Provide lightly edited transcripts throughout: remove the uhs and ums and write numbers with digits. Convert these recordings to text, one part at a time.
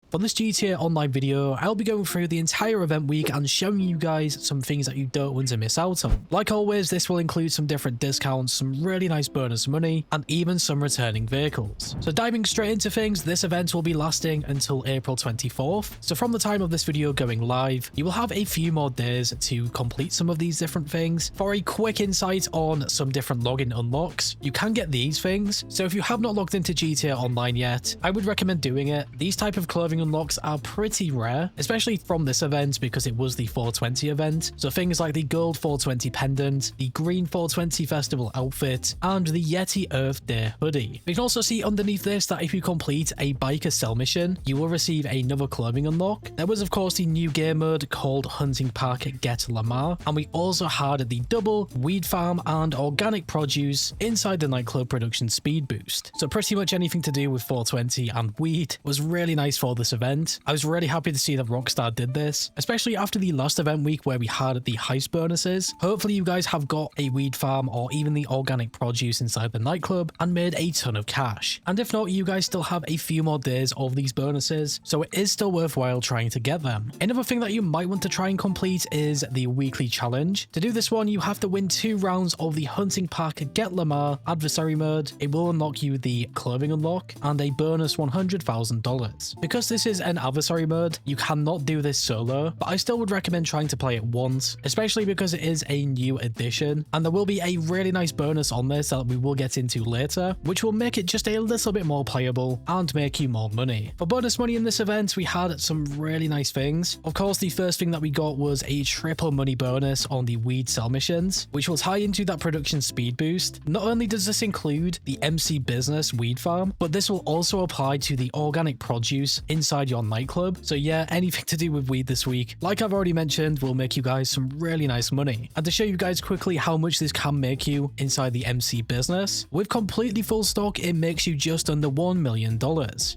For this GTA Online video, I'll be going through the entire event week and showing you guys some things that you don't want to miss out on. Like always, this will include some different discounts, some really nice bonus money, and even some returning vehicles. So diving straight into things, this event will be lasting until April 24th. So from the time of this video going live, you will have a few more days to complete some of these different things. For a quick insight on some different login unlocks, you can get these things. So if you have not logged into GTA Online yet, I would recommend doing it. These type of clothing unlocks are pretty rare, especially from this event because it was the 420 event. So things like the gold 420 pendant, the green 420 festival outfit, and the Yeti Earth Day hoodie. You can also see underneath this that if you complete a biker cell mission, you will receive another clothing unlock. There was of course the new game mode called Hunting Pack Get Lamar, and we also had the double weed farm and organic produce inside the nightclub production speed boost. So pretty much anything to do with 420 and weed was really nice for this event. I was really happy to see that Rockstar did this, especially after the last event week where we had the heist bonuses. Hopefully you guys have got a weed farm or even the organic produce inside the nightclub and made a ton of cash. And if not, you guys still have a few more days of these bonuses, so it is still worthwhile trying to get them. Another thing that you might want to try and complete is the weekly challenge. To do this one, you have to win 2 rounds of the Hunting Pack Get Lamar adversary mode. It will unlock you the clothing unlock and a bonus $100,000. Because this is an adversary mode, you cannot do this solo, but I still would recommend trying to play it once, especially because it is a new addition, and there will be a really nice bonus on this that we will get into later, which will make it just a little bit more playable and make you more money. For bonus money in this event, we had some really nice things. Of course, the first thing that we got was a triple money bonus on the weed cell missions, which will tie into that production speed boost. Not only does this include the MC Business weed farm, but this will also apply to the organic produce inside your nightclub. So yeah, anything to do with weed this week, like I've already mentioned, will make you guys some really nice money. And to show you guys quickly how much this can make you inside the MC Business, with completely full stock, it makes you just under $1 million.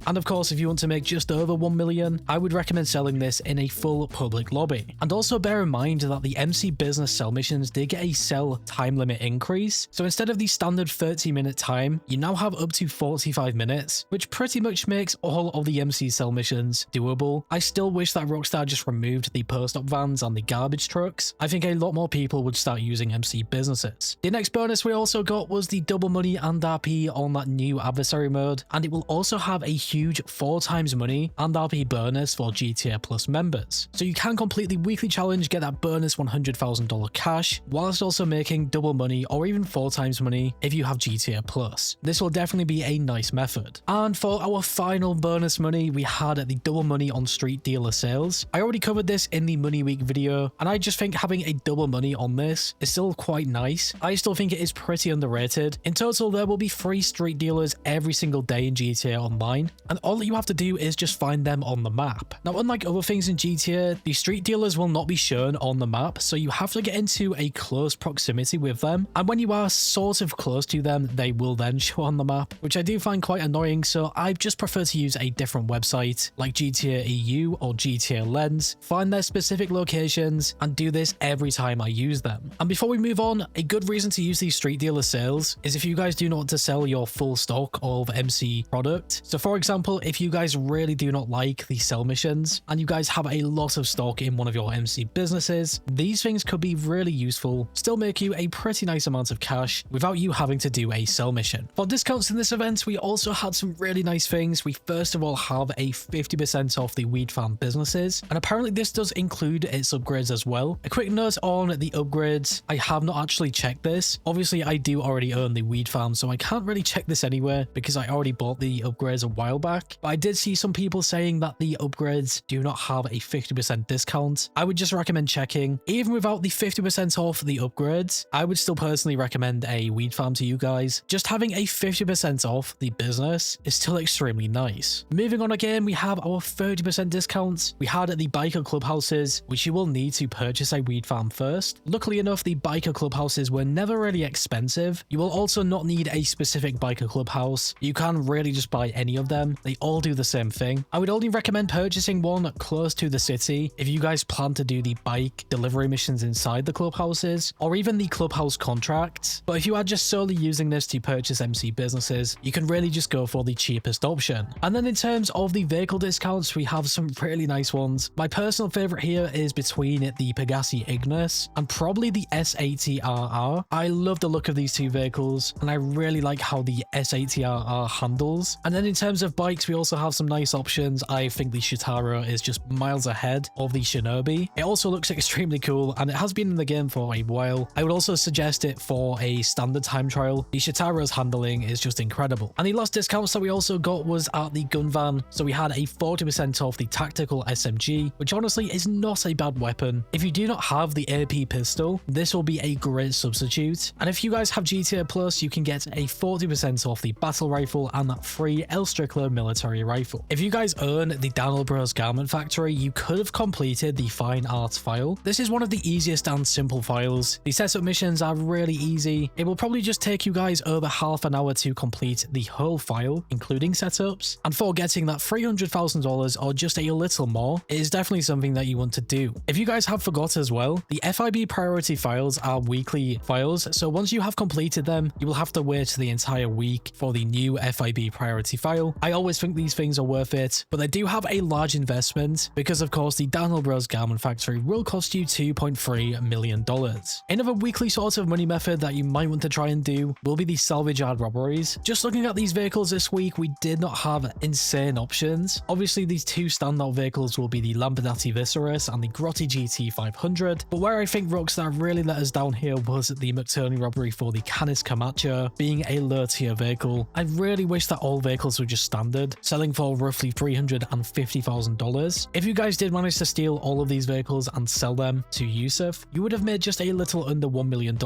And of course, if you want to make just over 1 million, I would recommend selling this in a full public lobby. And also bear in mind that the MC Business cell missions did get a cell time limit increase. So instead of the standard 30-minute time, you now have up to 45 minutes, which pretty much makes all of the MC cell missions doable. I still wish that Rockstar just removed the post-op vans and the garbage trucks. I think a lot more people would start using MC Businesses. The next bonus we also got was the double money and RP on that new adversary mode, and it will also have a huge 4 times money and RP bonus for GTA Plus members. So you can complete the weekly challenge, get that bonus $100,000 cash, whilst also making double money or even 4 times money if you have GTA Plus. This will definitely be a nice method. And for our final bonus money, we had the double money on street dealer sales. I already covered this in the money week video, and I just think having a double money on this is still quite nice. I still think it is pretty underrated. In total, there will be 3 street dealers every single day in GTA Online, and all that you have to do is just find them on the map. Now, unlike other things in GTA, the street dealers will not be shown on the map, so you have to get into a close proximity with them, and when you are sort of close to them, they will then show on the map, which I do find quite annoying, so I just prefer to use a different website like GTA EU or GTA Lens, find their specific locations, and do this every time I use them. And before we move on, a good reason to use these street dealer sales is if you guys do not want to sell your full stock of MC product. So for example, if you guys really do not like the sell missions and you guys have a lot of stock in one of your MC businesses, these things could be really useful, still make you a pretty nice amount of cash without you having to do a sell mission. For discounts in this event, we also had some really nice things. We first of all have a 50% off the weed farm businesses, and apparently this does include its upgrades as well. A quick note on the upgrades, I have not actually checked this. Obviously I do already own the weed farm, so I can't really check this anywhere because I already bought the upgrades a while back, but I did see some people saying that the upgrades do not have a 50% discount. I would just recommend checking. Even without the 50% off the upgrades, I would still personally recommend a weed farm to you guys. Just having a 50% off the business is still extremely nice. Moving on again, we have our 30% discounts. We had at the biker clubhouses, which you will need to purchase a weed farm first. Luckily enough, the biker clubhouses were never really expensive. You will also not need a specific biker clubhouse. You can really just buy any of them. They all do the same thing. I would only recommend purchasing one close to the city if you guys plan to do the bike delivery missions inside the clubhouses or even the clubhouse contracts. But if you are just solely using this to purchase MC businesses, you can really just go for the cheapest option. And then in terms of the vehicle discounts, we have some really nice ones. My personal favorite here is between the Pegasi Ignis and probably the S80RR. I love the look of these two vehicles, and I really like how the S80RR handles. And then in terms of bikes, we also have some nice options. I think the Shitaro is just miles ahead of the Shinobi. It also looks extremely cool, and it has been in the game for a while. I would also suggest it for a standard time trial. The Shitaro's handling is just incredible. And the last discounts that we also got was at the gun van. So we had a 40% off the tactical SMG, which honestly is not a bad weapon. If you do not have the AP pistol, this will be a great substitute. And if you guys have GTA Plus, you can get a 40% off the battle rifle and that free El Strickler military rifle. If you guys own the Daniel Bros Garment Factory, you could have completed the Fine Art file. This is one of the easiest and simple files. The setup missions are really easy. It will probably just take you guys over half an hour to complete the whole file, including setups. And for getting that $300,000 or just a little more, it is definitely something that you want to do. If you guys have forgot as well, the FIB Priority Files are weekly files, so once you have completed them, you will have to wait the entire week for the new FIB Priority File. I always think these things are worth it, but they do have a large investment because of course the Daniel Bros Garment Factory will cost you $2.3 million. Another weekly sort of money method that you might want to try and do will be the Salvage robberies. Just looking at these vehicles this week, we did not have insane options. Obviously these two standout vehicles will be the Lamborghini Evizcerate and the Grotti GT 500, but where I think Rockstar really let us down here was the McTurney robbery for the Canis Camacho being a low tier vehicle. I really wish that all vehicles were just standard, selling for roughly $350,000. If you guys did manage to steal all of these vehicles and sell them to Yusuf, you would have made just a little under $1 million,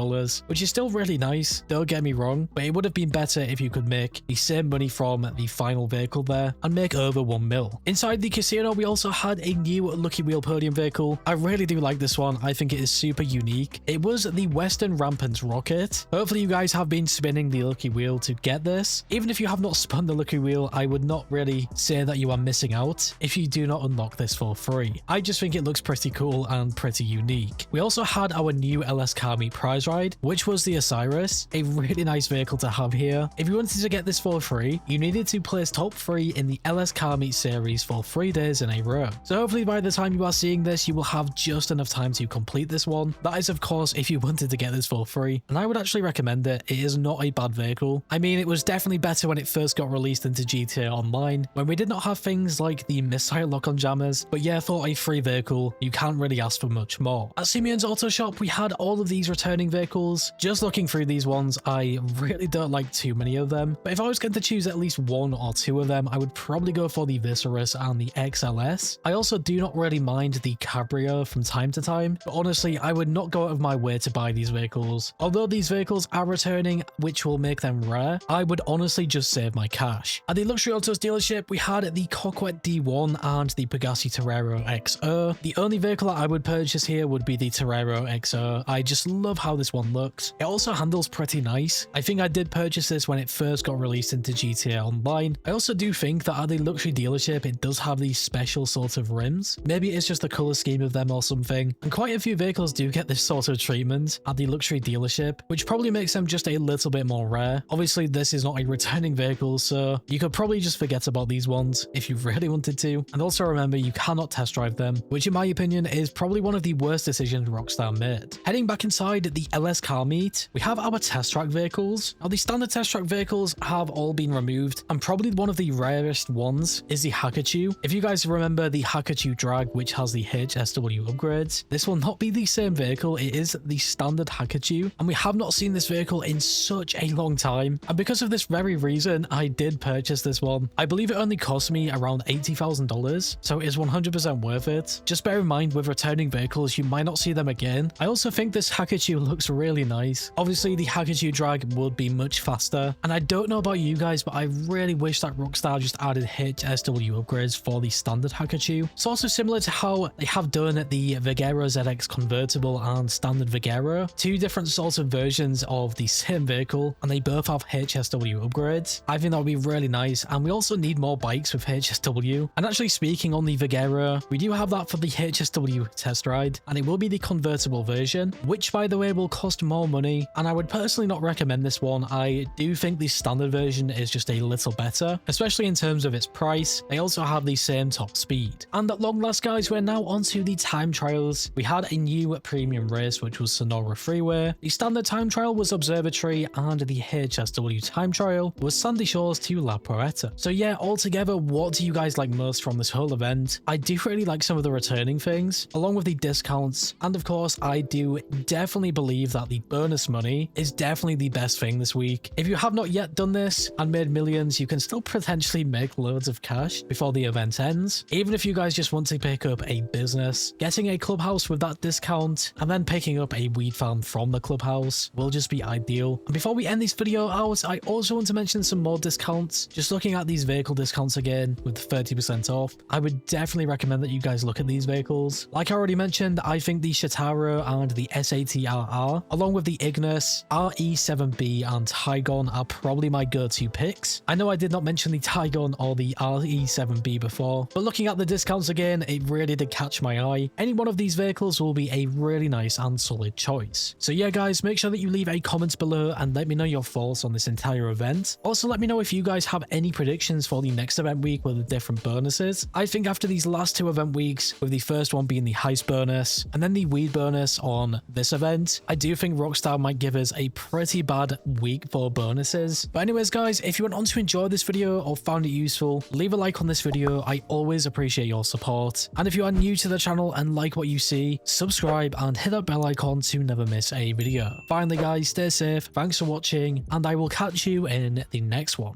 which is still really nice, don't get me wrong, but it would have been better if you could make the same money from the final vehicle there and make over 1 mil. Inside the casino, we also had a new Lucky Wheel Podium vehicle. I really do like this one. I think it is super unique. It was the Western Rampant Rocket. Hopefully you guys have been spinning the Lucky Wheel to get this. Even if you have not spun the Lucky Wheel, I would not really say that you are missing out if you do not unlock this for free. I just think it looks pretty cool and pretty unique. We also had our new LS Car Meet prize ride, which was the Osiris, a really nice vehicle to have here. If you wanted to get this for free, you needed to place top 3 in the LS Car Meet series for 3 days in a row. So hopefully by the time you are seeing this, you will have just enough time to complete this one. That is of course if you wanted to get this for free, and I would actually recommend it. It is not a bad vehicle. I mean, it was definitely better when it first got released into GTA Online, when we did not have things like the missile lock-on jammers, but yeah, for a free vehicle, you can't really ask for much more. At Simeone's Autoshop, we had all of these returning vehicles. Just looking through these ones, I really don't like too many of them, but if I was going to choose at least 1 or 2 of them, I would probably go for the Evizcerate and the XLS. I also do not really mind the Cabrio from time to time, but honestly, I would not go out of my way to buy these vehicles. Although these vehicles are returning, which will make them rare, I would honestly just save my cash. At the Luxury Autos dealership, we had the Coquette D1 and the Pegasi Torero XO. The only vehicle that I would purchase here would be the Torero XO. I just love how this one looks. It also handles pretty nice. I think I did purchase this when it first got released into GTA Online. I also do think that at the luxury dealership, it does have these special sort of rims. Maybe it's just the color scheme of them or something. And quite a few vehicles do get this sort of treatment at the luxury dealership, which probably makes them just a little bit more rare. Obviously, this is not a returning vehicle, so you could probably just forget about these ones if you really wanted to. And also remember, you cannot test drive them, which in my opinion is probably one of the worst decisions Rockstar made. Heading back inside the LS Car Meet, we have our test track vehicles. Now, the standard test track vehicles have all been removed, and probably one of the rarest ones is the Hakachu. If you guys remember the Hakachu Drag, which has the HSW upgrades, this will not be the same vehicle. It is the standard Hakachu, and we have not seen this vehicle in such a long time. And because of this very reason, I did purchase this one. I believe it only cost me around $80,000, so it is 100% worth it. Just bear in mind, with returning vehicles, you might not see them again. I also think this Hakachu looks really nice. Obviously, the Hakachu Drag would be much faster, and I don't know about you guys, but I really wish that Rockstar just added HSW upgrades for the standard Hakachu. It's also similar to how they have done the Vigero ZX convertible and standard Vigero, 2 different sorts of versions of the same vehicle, and they both have HSW upgrades. I think that would be really nice, and we also need more bikes with HSW. And actually, speaking on the Vigero, we do have that for the HSW test ride, and it will be the convertible version, which by the way will cost more money, and I would personally not recommend this one. I do think the standard version is just a little better, especially in terms of its price. pace. They also have the same top speed. And at long last, guys, we're now onto the time trials. We had a new premium race, which was Sonora Freeway. The standard time trial was Observatory, and the HSW time trial was Sandy Shores to La Porretta. So yeah, altogether, what do you guys like most from this whole event? I do really like some of the returning things, along with the discounts, and of course, I do definitely believe that the bonus money is definitely the best thing this week. If you have not yet done this and made millions, you can still potentially make loads of cash before the event ends. Even if you guys just want to pick up a business, getting a clubhouse with that discount and then picking up a weed farm from the clubhouse will just be ideal. And before we end this video out, I also want to mention some more discounts. Just looking at these vehicle discounts again with 30% off, I would definitely recommend that you guys look at these vehicles. Like I already mentioned, I think the Shataro and the SATRR, along with the Ignis, RE7B and Tygon are probably my go-to picks. I know I did not mention the Tygon or the RE7B before, but looking at the discounts again, it really did catch my eye. Any one of these vehicles will be a really nice and solid choice. So yeah guys, make sure that you leave a comment below and let me know your thoughts on this entire event. Also let me know if you guys have any predictions for the next event week with the different bonuses. I think after these last two event weeks, with the first one being the heist bonus and then the weed bonus on this event, I do think Rockstar might give us a pretty bad week for bonuses. But anyways guys, if you went on to enjoy this video or found it useful, leave a like on this video. I always appreciate your support. And if you are new to the channel and like what you see, subscribe and hit that bell icon to never miss a video. Finally guys, stay safe, thanks for watching, and I will catch you in the next one.